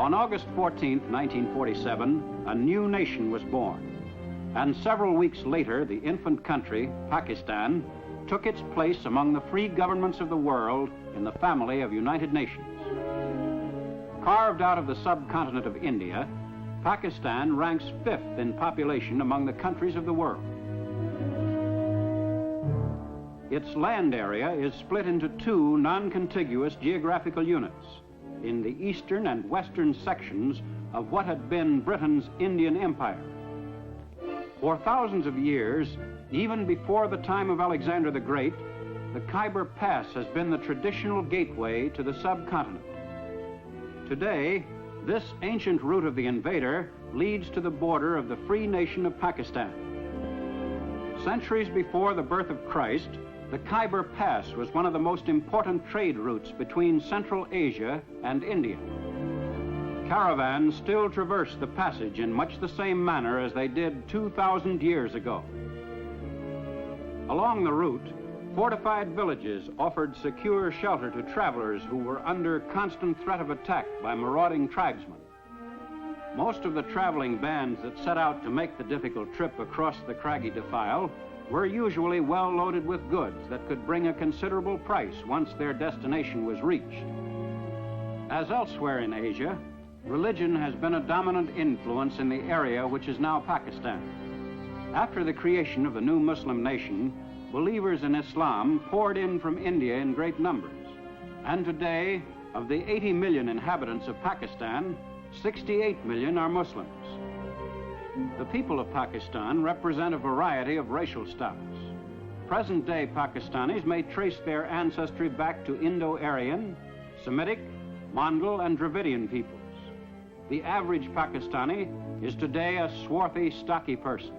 On August 14, 1947, a new nation was born. And several weeks later, the infant country, Pakistan, took its place among the free governments of the world in the family of United Nations. Carved out of the subcontinent of India, Pakistan ranks 5th in population among the countries of the world. Its land area is split into 2 non-contiguous geographical units in the eastern and western sections of what had been Britain's Indian Empire. For thousands of years, even before the time of Alexander the Great, the Khyber Pass has been the traditional gateway to the subcontinent. Today, this ancient route of the invader leads to the border of the free nation of Pakistan. Centuries before the birth of Christ, the Khyber Pass was one of the most important trade routes between Central Asia and India. Caravans still traverse the passage in much the same manner as they did 2,000 years ago. Along the route, fortified villages offered secure shelter to travelers who were under constant threat of attack by marauding tribesmen. Most of the traveling bands that set out to make the difficult trip across the craggy defile were usually well loaded with goods that could bring a considerable price once their destination was reached. As elsewhere in Asia, religion has been a dominant influence in the area which is now Pakistan. After the creation of the new Muslim nation, believers in Islam poured in from India in great numbers. And today, of the 80 million inhabitants of Pakistan, 68 million are Muslims. The people of Pakistan represent a variety of racial stocks. Present-day Pakistanis may trace their ancestry back to Indo-Aryan, Semitic, Mongol, and Dravidian peoples. The average Pakistani is today a swarthy, stocky person.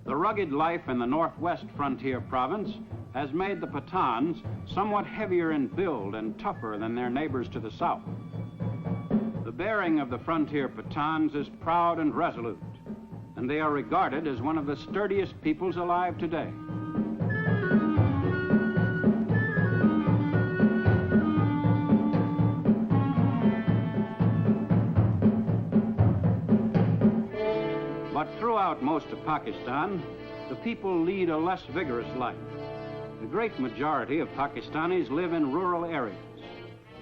The rugged life in the northwest frontier province has made the Pathans somewhat heavier in build and tougher than their neighbors to the south. The bearing of the frontier Pathans is proud and resolute, and they are regarded as one of the sturdiest peoples alive today. But throughout most of Pakistan, the people lead a less vigorous life. The great majority of Pakistanis live in rural areas.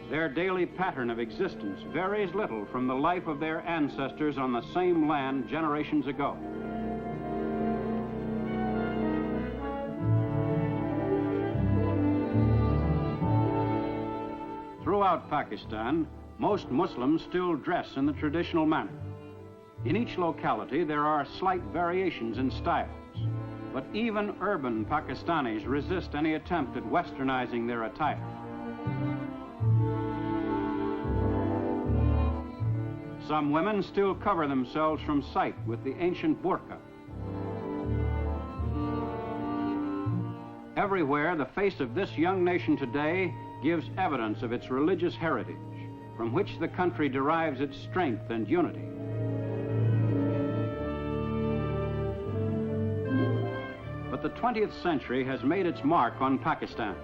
Their daily pattern of existence varies little from the life of their ancestors on the same land generations ago. Throughout Pakistan, most Muslims still dress in the traditional manner. In each locality, there are slight variations in styles, but even urban Pakistanis resist any attempt at westernizing their attire. Some women still cover themselves from sight with the ancient burqa. Everywhere, the face of this young nation today gives evidence of its religious heritage, from which the country derives its strength and unity. But the 20th century has made its mark on Pakistan.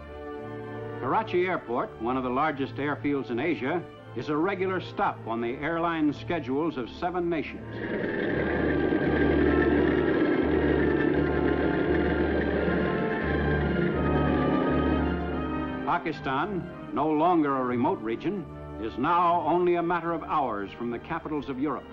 Karachi Airport, one of the largest airfields in Asia, is a regular stop on the airline schedules of 7 nations. Pakistan, no longer a remote region, is now only a matter of hours from the capitals of Europe.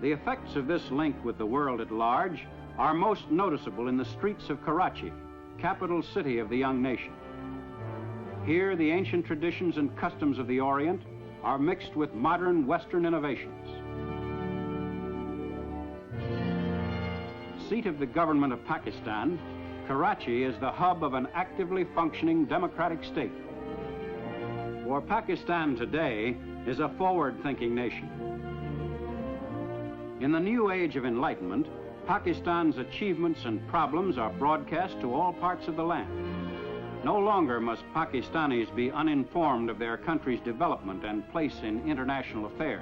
The effects of this link with the world at large are most noticeable in the streets of Karachi, capital city of the young nation. Here, the ancient traditions and customs of the Orient are mixed with modern Western innovations. Seat of the government of Pakistan, Karachi is the hub of an actively functioning democratic state. For Pakistan today is a forward-thinking nation. In the new age of enlightenment, Pakistan's achievements and problems are broadcast to all parts of the land. No longer must Pakistanis be uninformed of their country's development and place in international affairs.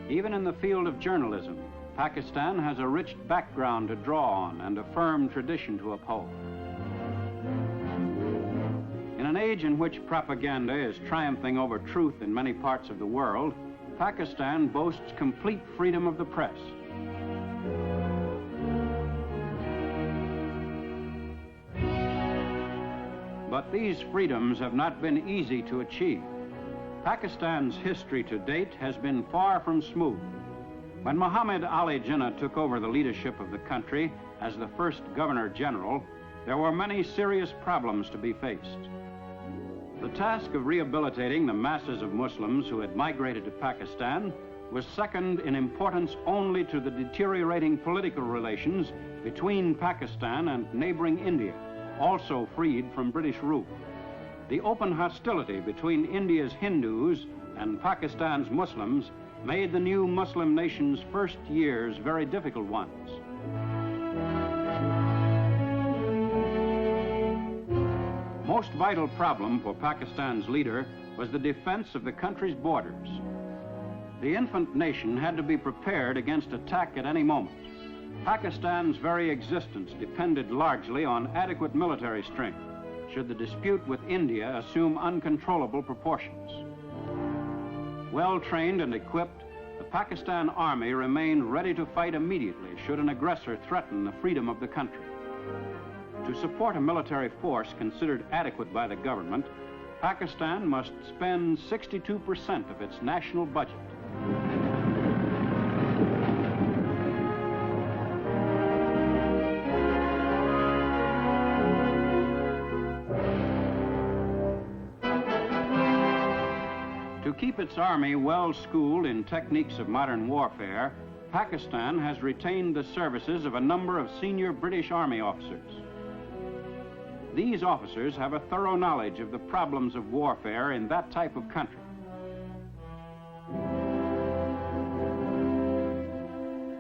Even in the field of journalism, Pakistan has a rich background to draw on and a firm tradition to uphold. In an age in which propaganda is triumphing over truth in many parts of the world, Pakistan boasts complete freedom of the press. But these freedoms have not been easy to achieve. Pakistan's history to date has been far from smooth. When Muhammad Ali Jinnah took over the leadership of the country as the first Governor General, there were many serious problems to be faced. The task of rehabilitating the masses of Muslims who had migrated to Pakistan was second in importance only to the deteriorating political relations between Pakistan and neighboring India, also freed from British rule. The open hostility between India's Hindus and Pakistan's Muslims made the new Muslim nation's first years very difficult ones. Most vital problem for Pakistan's leader was the defense of the country's borders. The infant nation had to be prepared against attack at any moment. Pakistan's very existence depended largely on adequate military strength, should the dispute with India assume uncontrollable proportions. Well-trained and equipped, the Pakistan Army remained ready to fight immediately should an aggressor threaten the freedom of the country. To support a military force considered adequate by the government, Pakistan must spend 62% of its national budget. To keep its army well schooled in techniques of modern warfare, Pakistan has retained the services of a number of senior British Army officers. These officers have a thorough knowledge of the problems of warfare in that type of country.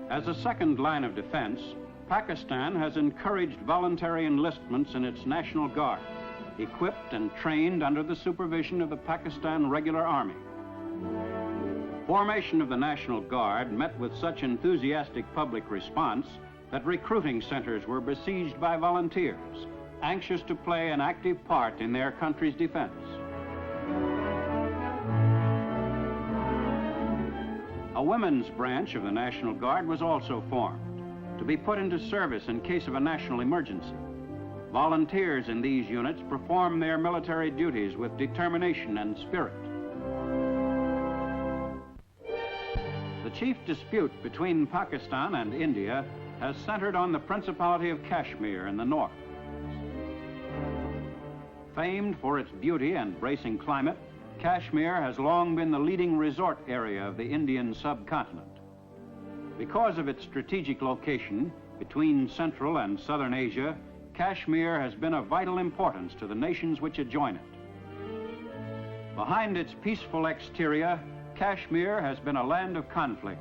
As a second line of defense, Pakistan has encouraged voluntary enlistments in its National Guard, equipped and trained under the supervision of the Pakistan Regular Army. Formation of the National Guard met with such enthusiastic public response that recruiting centers were besieged by volunteers, anxious to play an active part in their country's defense. A women's branch of the National Guard was also formed to be put into service in case of a national emergency. Volunteers in these units perform their military duties with determination and spirit. The chief dispute between Pakistan and India has centered on the Principality of Kashmir in the north. Famed for its beauty and bracing climate, Kashmir has long been the leading resort area of the Indian subcontinent. Because of its strategic location between Central and Southern Asia, Kashmir has been of vital importance to the nations which adjoin it. Behind its peaceful exterior, Kashmir has been a land of conflict.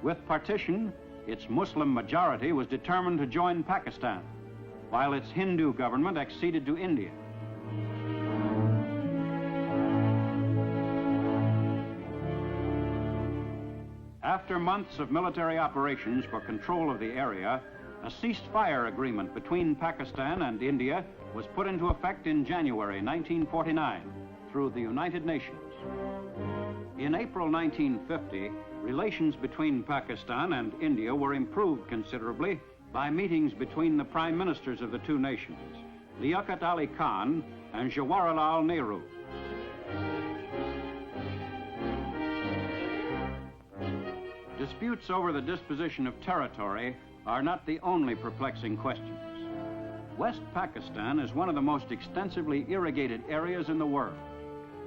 With partition, its Muslim majority was determined to join Pakistan, while its Hindu government acceded to India. After months of military operations for control of the area, a ceasefire agreement between Pakistan and India was put into effect in January 1949 through the United Nations. In April 1950, relations between Pakistan and India were improved considerably by meetings between the prime ministers of the two nations, Liaquat Ali Khan and Jawaharlal Nehru. Disputes over the disposition of territory are not the only perplexing questions. West Pakistan is one of the most extensively irrigated areas in the world,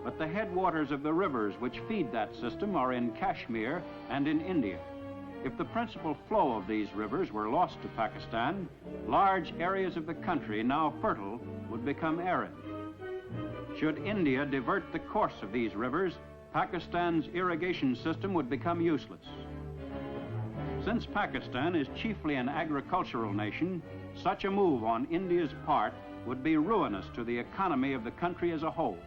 but the headwaters of the rivers which feed that system are in Kashmir and in India. If the principal flow of these rivers were lost to Pakistan, large areas of the country now fertile would become arid. Should India divert the course of these rivers, Pakistan's irrigation system would become useless. Since Pakistan is chiefly an agricultural nation, such a move on India's part would be ruinous to the economy of the country as a whole.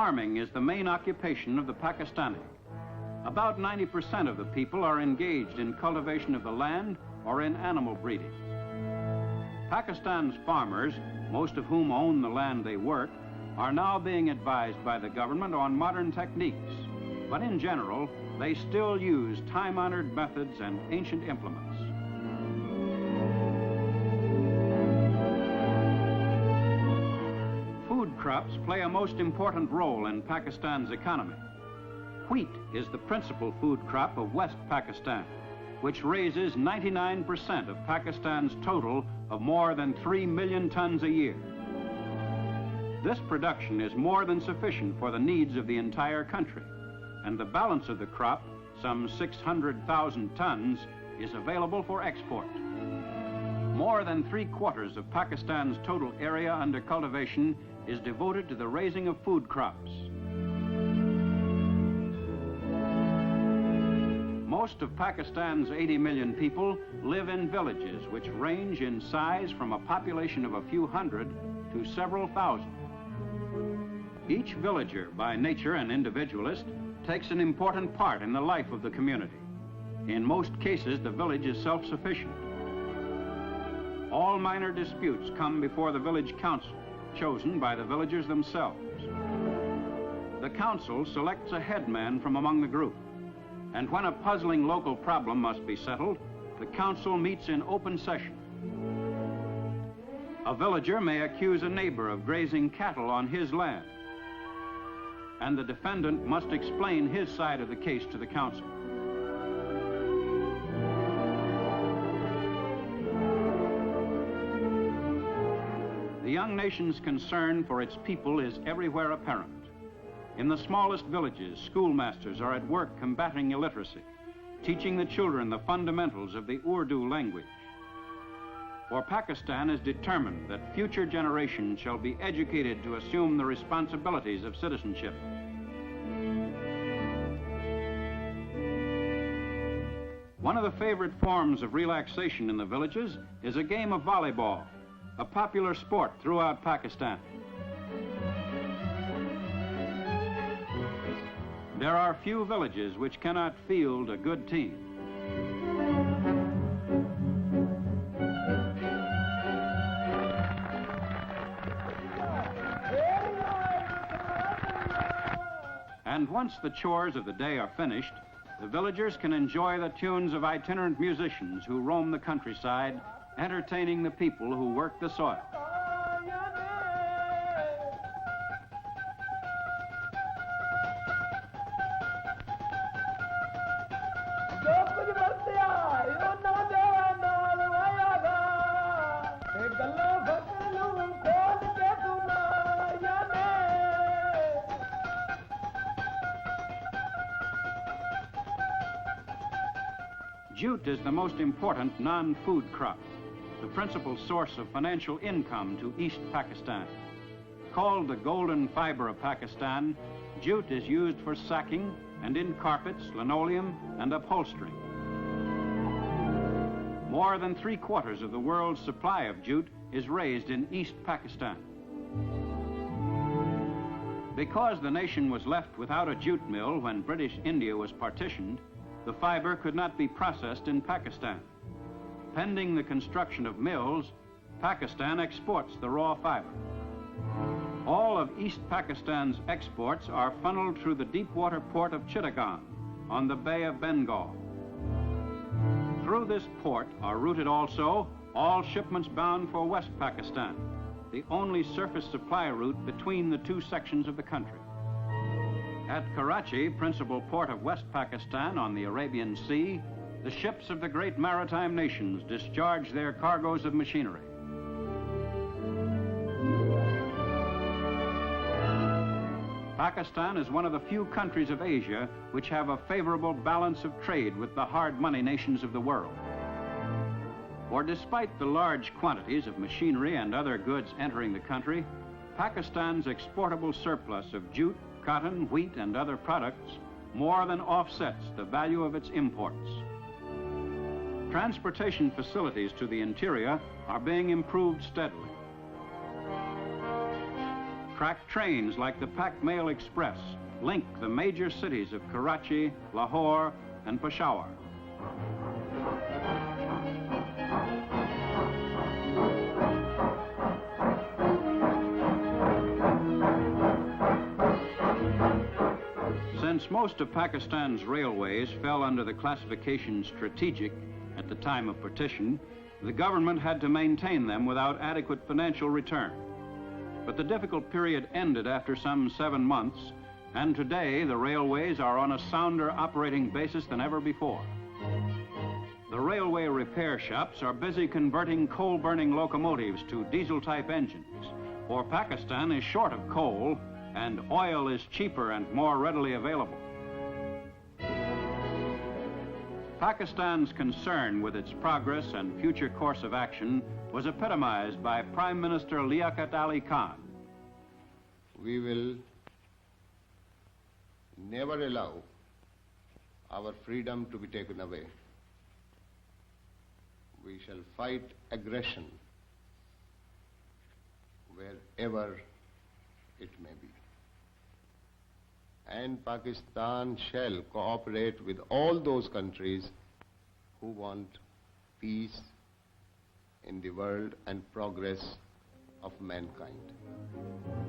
Farming is the main occupation of the Pakistani. About 90% of the people are engaged in cultivation of the land or in animal breeding. Pakistan's farmers, most of whom own the land they work, are now being advised by the government on modern techniques, but in general, they still use time-honored methods and ancient implements. Food crops play a most important role in Pakistan's economy. Wheat is the principal food crop of West Pakistan, which raises 99% of Pakistan's total of more than 3 million tons a year. This production is more than sufficient for the needs of the entire country, and the balance of the crop, some 600,000 tons, is available for export. More than 3/4 of Pakistan's total area under cultivation is devoted to the raising of food crops. Most of Pakistan's 80 million people live in villages which range in size from a population of a few hundred to several thousand. Each villager, by nature an individualist, takes an important part in the life of the community. In most cases, the village is self-sufficient. All minor disputes come before the village council, chosen by the villagers themselves. The council selects a headman from among the group, and when a puzzling local problem must be settled, the council meets in open session. A villager may accuse a neighbor of grazing cattle on his land, and the defendant must explain his side of the case to the council. The young nation's concern for its people is everywhere apparent. In the smallest villages, schoolmasters are at work combating illiteracy, teaching the children the fundamentals of the Urdu language. For Pakistan is determined that future generations shall be educated to assume the responsibilities of citizenship. One of the favorite forms of relaxation in the villages is a game of volleyball, a popular sport throughout Pakistan. There are few villages which cannot field a good team. And once the chores of the day are finished, the villagers can enjoy the tunes of itinerant musicians who roam the countryside, entertaining the people who work the soil. Jute is the most important non-food crop, the principal source of financial income to East Pakistan. Called the golden fiber of Pakistan, jute is used for sacking and in carpets, linoleum, and upholstery. More than 3/4 of the world's supply of jute is raised in East Pakistan. Because the nation was left without a jute mill when British India was partitioned, the fiber could not be processed in Pakistan. Pending the construction of mills, Pakistan exports the raw fiber. All of East Pakistan's exports are funneled through the deep-water port of Chittagong on the Bay of Bengal. Through this port are routed also all shipments bound for West Pakistan, the only surface supply route between the two sections of the country. At Karachi, principal port of West Pakistan on the Arabian Sea, the ships of the great maritime nations discharge their cargoes of machinery. Pakistan is one of the few countries of Asia which have a favorable balance of trade with the hard money nations of the world. For despite the large quantities of machinery and other goods entering the country, Pakistan's exportable surplus of jute, cotton, wheat, and other products more than offsets the value of its imports. Transportation facilities to the interior are being improved steadily. Track trains like the Pak Mail Express link the major cities of Karachi, Lahore, and Peshawar. Since most of Pakistan's railways fell under the classification strategic at the time of partition, the government had to maintain them without adequate financial return. But the difficult period ended after some 7 months, and today the railways are on a sounder operating basis than ever before. The railway repair shops are busy converting coal-burning locomotives to diesel-type engines, for Pakistan is short of coal and oil is cheaper and more readily available. Pakistan's concern with its progress and future course of action was epitomized by Prime Minister Liaquat Ali Khan. We will never allow our freedom to be taken away. We shall fight aggression wherever it may be. And Pakistan shall cooperate with all those countries who want peace in the world and progress of mankind.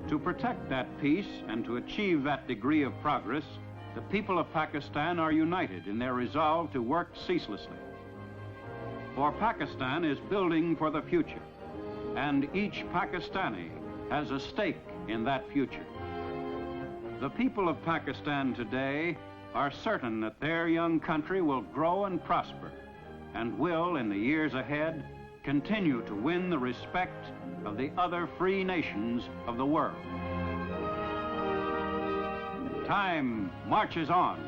To protect that peace and to achieve that degree of progress, the people of Pakistan are united in their resolve to work ceaselessly. For Pakistan is building for the future, and each Pakistani has a stake in that future. The people of Pakistan today are certain that their young country will grow and prosper, and will, in the years ahead, continue to win the respect of the other free nations of the world. Time marches on.